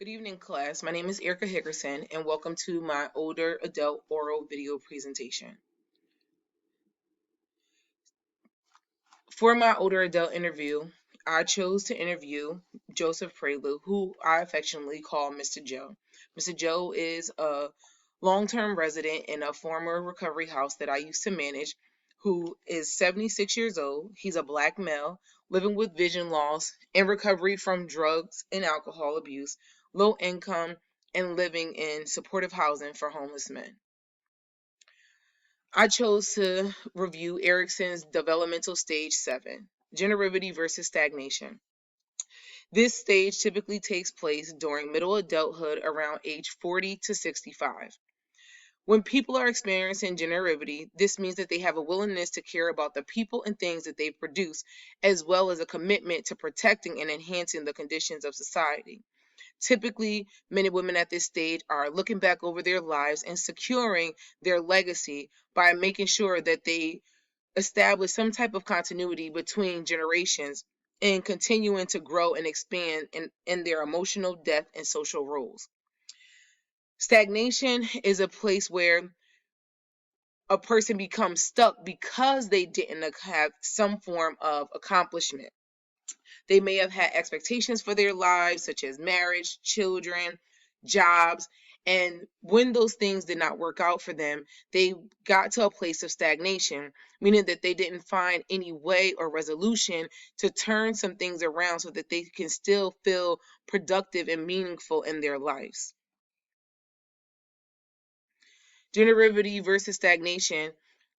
Good evening, class. My name is Erica Hickerson, and welcome to my older adult oral video presentation. For my older adult interview, I chose to interview Joseph Prelude, who I affectionately call Mr. Joe. Mr. Joe is a long-term resident in a former recovery house that I used to manage, who is 76 years old. He's a black male living with vision loss, in recovery from drugs and alcohol abuse, low income, and living in supportive housing for homeless men. I chose to review Erickson's Developmental Stage 7, Generativity versus Stagnation. This stage typically takes place during middle adulthood around age 40 to 65. When people are experiencing generativity, this means that they have a willingness to care about the people and things that they produce, as well as a commitment to protecting and enhancing the conditions of society. Typically, men and women at this stage are looking back over their lives and securing their legacy by making sure that they establish some type of continuity between generations and continuing to grow and expand in their emotional depth and social roles. Stagnation is a place where a person becomes stuck because they didn't have some form of accomplishment. They may have had expectations for their lives, such as marriage, children, jobs. And when those things did not work out for them, they got to a place of stagnation, meaning that they didn't find any way or resolution to turn some things around so that they can still feel productive and meaningful in their lives. Generativity versus stagnation.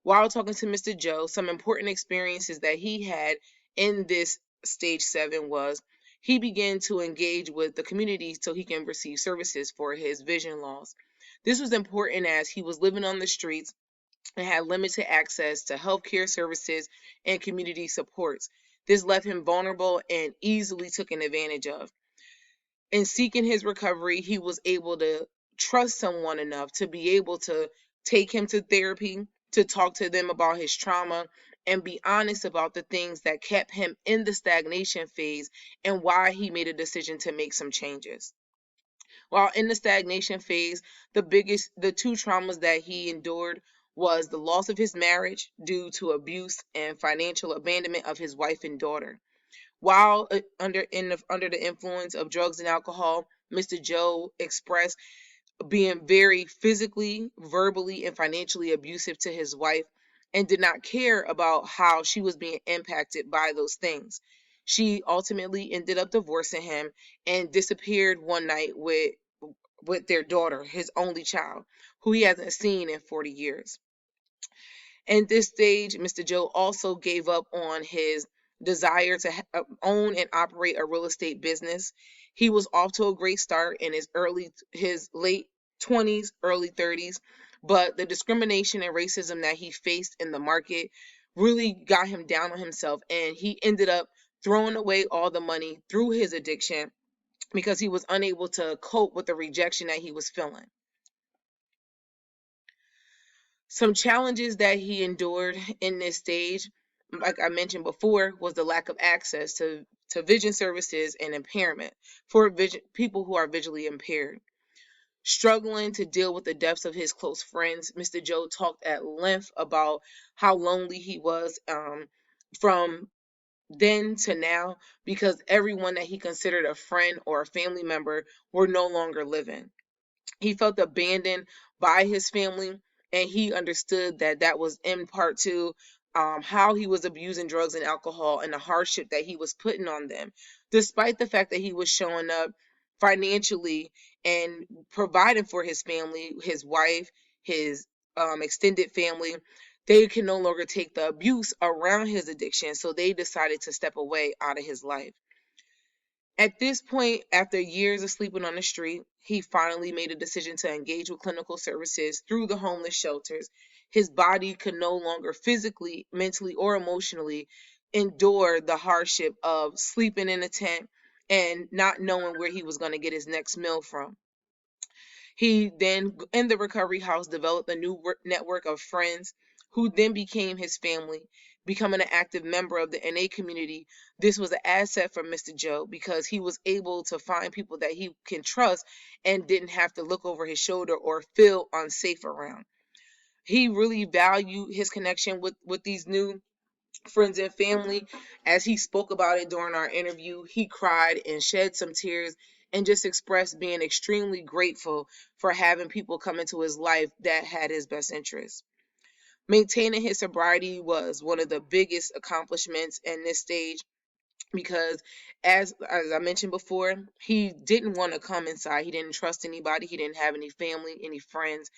While talking to Mr. Joe, some important experiences that he had in this stage 7 was he began to engage with the community so he can receive services for his vision loss. This was important as he was living on the streets and had limited access to healthcare services and community supports. This left him vulnerable and easily taken advantage of. In seeking his recovery, he was able to trust someone enough to be able to take him to therapy, to talk to them about his trauma, and be honest about the things that kept him in the stagnation phase and why he made a decision to make some changes. While in the stagnation phase, the two traumas that he endured was the loss of his marriage due to abuse and financial abandonment of his wife and daughter. While under the influence of drugs and alcohol, Mr. Joe expressed being very physically, verbally, and financially abusive to his wife and did not care about how she was being impacted by those things. She ultimately ended up divorcing him and disappeared one night with their daughter, his only child, who he hasn't seen in 40 years. At this stage, Mr. Joe also gave up on his desire to own and operate a real estate business. He was off to a great start in his late 20s, early 30s, but the discrimination and racism that he faced in the market really got him down on himself, and he ended up throwing away all the money through his addiction because he was unable to cope with the rejection that he was feeling. Some challenges that he endured in this stage, like I mentioned before, was the lack of access to vision services and impairment for people who are visually impaired. Struggling to deal with the deaths of his close friends, Mr. Joe talked at length about how lonely he was from then to now because everyone that he considered a friend or a family member were no longer living. He felt abandoned by his family, and he understood that that was in part to how he was abusing drugs and alcohol and the hardship that he was putting on them, despite the fact that he was showing up financially and providing for his family, his wife, his extended family. They can no longer take the abuse around his addiction, so they decided to step away out of his life. At this point, after years of sleeping on the street, he finally made a decision to engage with clinical services through the homeless shelters. His body could no longer physically, mentally, or emotionally endure the hardship of sleeping in a tent and not knowing where he was going to get his next meal from. He then, in the recovery house, developed a new network of friends who then became his family. becoming an active member of the NA community, this was an asset for Mr. Joe because he was able to find people that he can trust and didn't have to look over his shoulder or feel unsafe around. He really valued his connection with these new friends and family. As he spoke about it during our interview, he cried and shed some tears and just expressed being extremely grateful for having people come into his life that had his best interests. Maintaining his sobriety was one of the biggest accomplishments in this stage because as I mentioned before, he didn't want to come inside. He didn't trust anybody. He didn't have any family, any friends.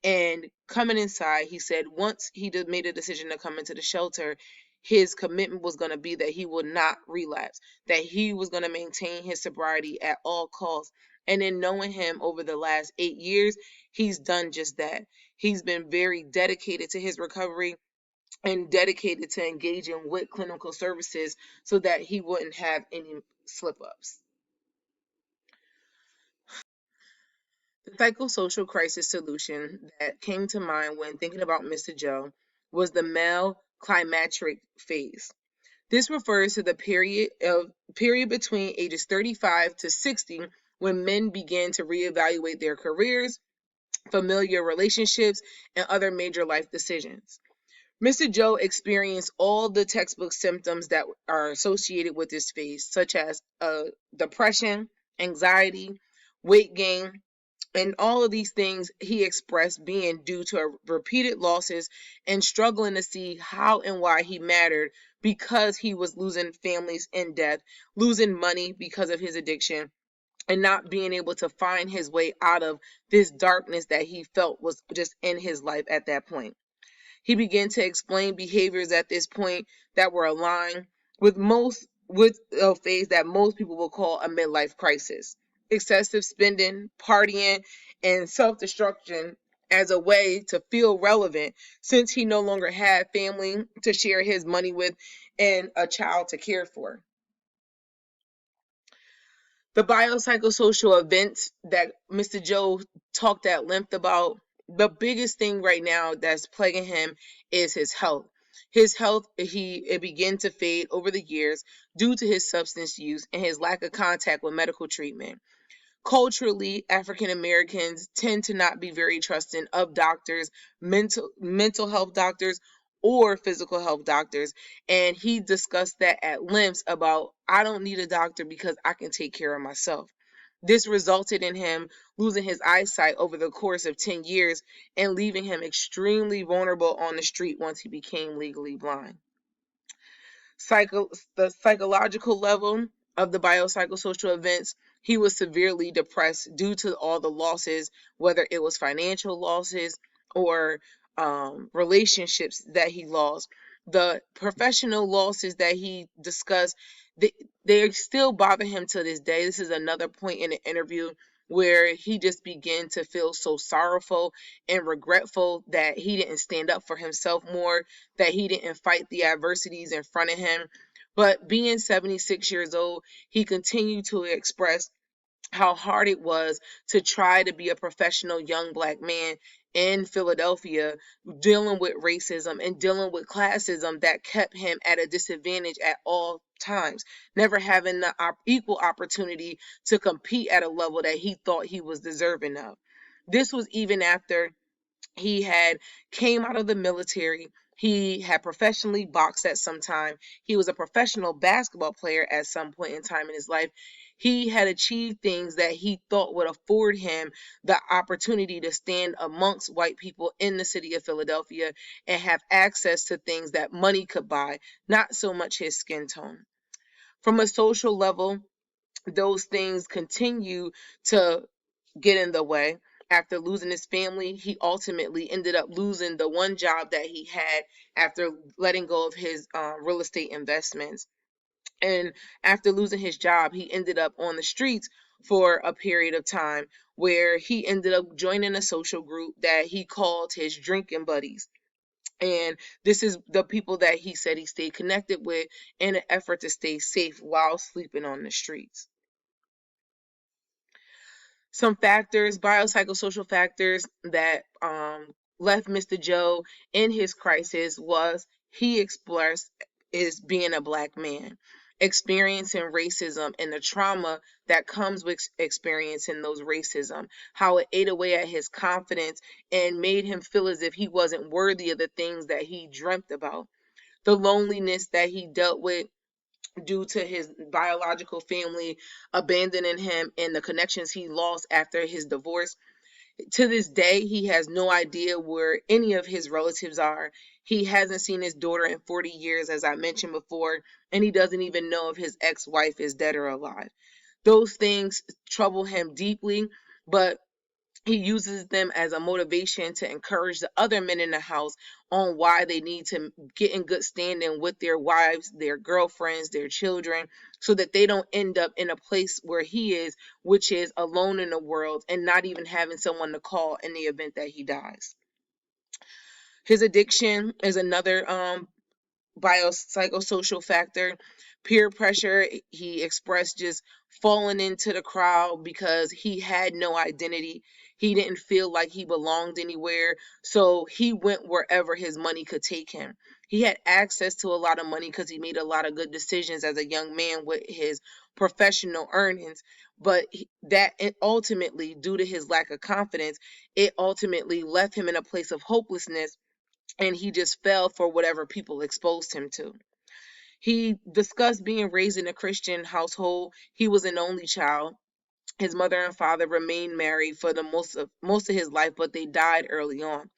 And coming inside, he said once he made a decision to come into the shelter, his commitment was going to be that he would not relapse, that he was going to maintain his sobriety at all costs. And in knowing him over the last 8 years, he's done just that. He's been very dedicated to his recovery and dedicated to engaging with clinical services so that he wouldn't have any slip ups. The psychosocial crisis solution that came to mind when thinking about Mr. Joe was the male climacteric phase. This refers to the period between ages 35 to 60 when men begin to reevaluate their careers, familiar relationships, and other major life decisions. Mr. Joe experienced all the textbook symptoms that are associated with this phase, such as depression, anxiety, weight gain, and all of these things he expressed being due to repeated losses and struggling to see how and why he mattered because he was losing families in death, losing money because of his addiction, and not being able to find his way out of this darkness that he felt was just in his life at that point. He began to explain behaviors at this point that were aligned with a phase that most people will call a midlife crisis. Excessive spending, partying, and self-destruction as a way to feel relevant since he no longer had family to share his money with and a child to care for. The biopsychosocial events that Mr. Joe talked at length about, the biggest thing right now that's plaguing him is his health. His health, it began to fade over the years due to his substance use and his lack of contact with medical treatment. Culturally, African Americans tend to not be very trusting of doctors, mental health doctors, or physical health doctors. And he discussed that at length about I don't need a doctor because I can take care of myself. This resulted in him losing his eyesight over the course of 10 years and leaving him extremely vulnerable on the street once he became legally blind. The psychological level of the biopsychosocial events, he was severely depressed due to all the losses, whether it was financial losses or relationships that he lost. The professional losses that he discussed, they still bother him to this day. This is another point in the interview where he just began to feel so sorrowful and regretful that he didn't stand up for himself more, that he didn't fight the adversities in front of him. But being 76 years old, he continued to express how hard it was to try to be a professional young black man in Philadelphia, dealing with racism and dealing with classism that kept him at a disadvantage at all times, never having the equal opportunity to compete at a level that he thought he was deserving of. This was even after he had came out of the military. He had professionally boxed at some time. He was a professional basketball player at some point in time in his life. He had achieved things that he thought would afford him the opportunity to stand amongst white people in the city of Philadelphia and have access to things that money could buy, not so much his skin tone. From a social level, those things continue to get in the way. After losing his family, he ultimately ended up losing the one job that he had after letting go of his real estate investments. And after losing his job, he ended up on the streets for a period of time where he ended up joining a social group that he called his drinking buddies. And this is the people that he said he stayed connected with in an effort to stay safe while sleeping on the streets. Some factors, biopsychosocial factors that left Mr. Joe in his crisis was he expressed is being a Black man, experiencing racism and the trauma that comes with experiencing those racism, how it ate away at his confidence and made him feel as if he wasn't worthy of the things that he dreamt about. The loneliness that he dealt with due to his biological family abandoning him and the connections he lost after his divorce. To this day, he has no idea where any of his relatives are. He hasn't seen his daughter in 40 years, as I mentioned before, and he doesn't even know if his ex-wife is dead or alive. Those things trouble him deeply, but he uses them as a motivation to encourage the other men in the house on why they need to get in good standing with their wives, their girlfriends, their children, so that they don't end up in a place where he is, which is alone in the world and not even having someone to call in the event that he dies. His addiction is another biopsychosocial factor. Peer pressure, he expressed just falling into the crowd because he had no identity. He didn't feel like he belonged anywhere, so he went wherever his money could take him. He had access to a lot of money because he made a lot of good decisions as a young man with his professional earnings, but that ultimately, due to his lack of confidence, it ultimately left him in a place of hopelessness, and he just fell for whatever people exposed him to. He discussed being raised in a Christian household. He was an only child. His mother and father remained married for the most of his life, but they died early on.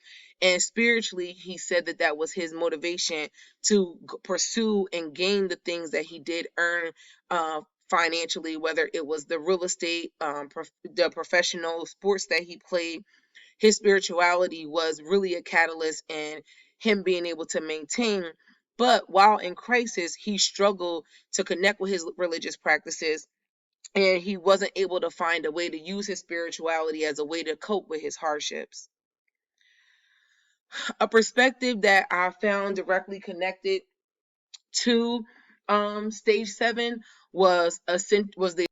And spiritually, he said that that was his motivation to pursue and gain the things that he did earn financially, whether it was the real estate, the professional sports that he played. His spirituality was really a catalyst in him being able to maintain. But while in crisis, he struggled to connect with his religious practices, and he wasn't able to find a way to use his spirituality as a way to cope with his hardships. A perspective that I found directly connected to stage 7 was the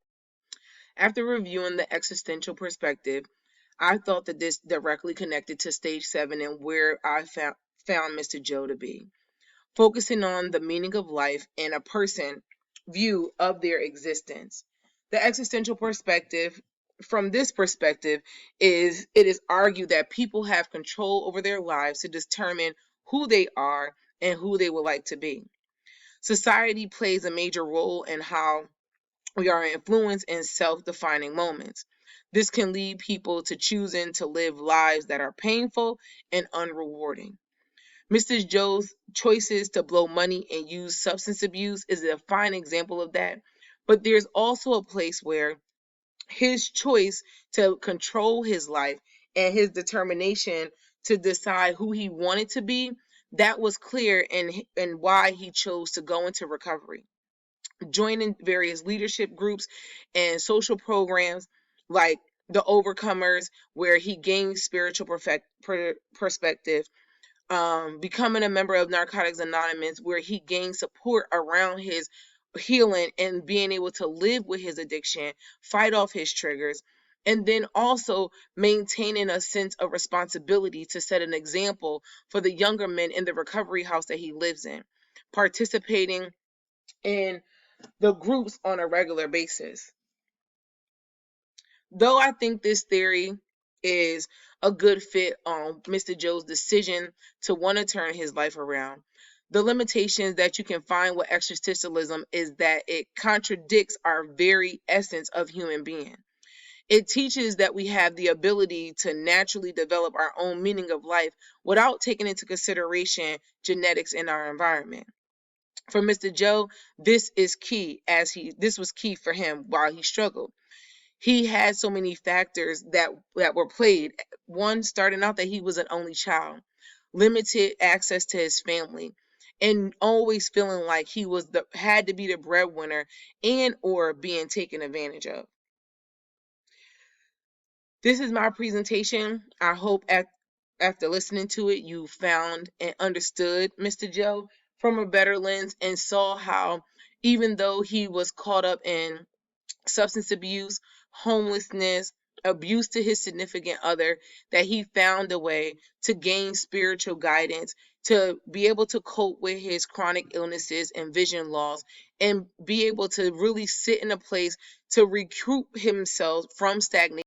after reviewing the existential perspective, I thought that this directly connected to stage 7 and where I found Mr. Joe to be, focusing on the meaning of life and a person view of their existence. The existential perspective, from this perspective, it is argued that people have control over their lives to determine who they are and who they would like to be. Society plays a major role in how we are influenced in self-defining moments. This can lead people to choosing to live lives that are painful and unrewarding. Mr. Joe's choices to blow money and use substance abuse is a fine example of that. But there's also a place where his choice to control his life and his determination to decide who he wanted to be, that was clear in why he chose to go into recovery, joining various leadership groups and social programs like the Overcomers, where he gained spiritual perspective, becoming a member of Narcotics Anonymous, where he gained support around his healing and being able to live with his addiction, fight off his triggers, and then also maintaining a sense of responsibility to set an example for the younger men in the recovery house that he lives in, participating in the groups on a regular basis. Though I think this theory is a good fit on Mr. Joe's decision to want to turn his life around, the limitations that you can find with existentialism is that it contradicts our very essence of human being. It teaches that we have the ability to naturally develop our own meaning of life without taking into consideration genetics in our environment. For Mr. Joe, this is key, this was key for him while he struggled. He had so many factors that were played. One, starting out that he was an only child, limited access to his family, and always feeling like he had to be the breadwinner and or being taken advantage of. This is my presentation. I hope after listening to it, you found and understood Mr. Joe from a better lens and saw how, even though he was caught up in substance abuse, homelessness, abuse to his significant other, that he found a way to gain spiritual guidance, to be able to cope with his chronic illnesses and vision loss, and be able to really sit in a place to recruit himself from stagnation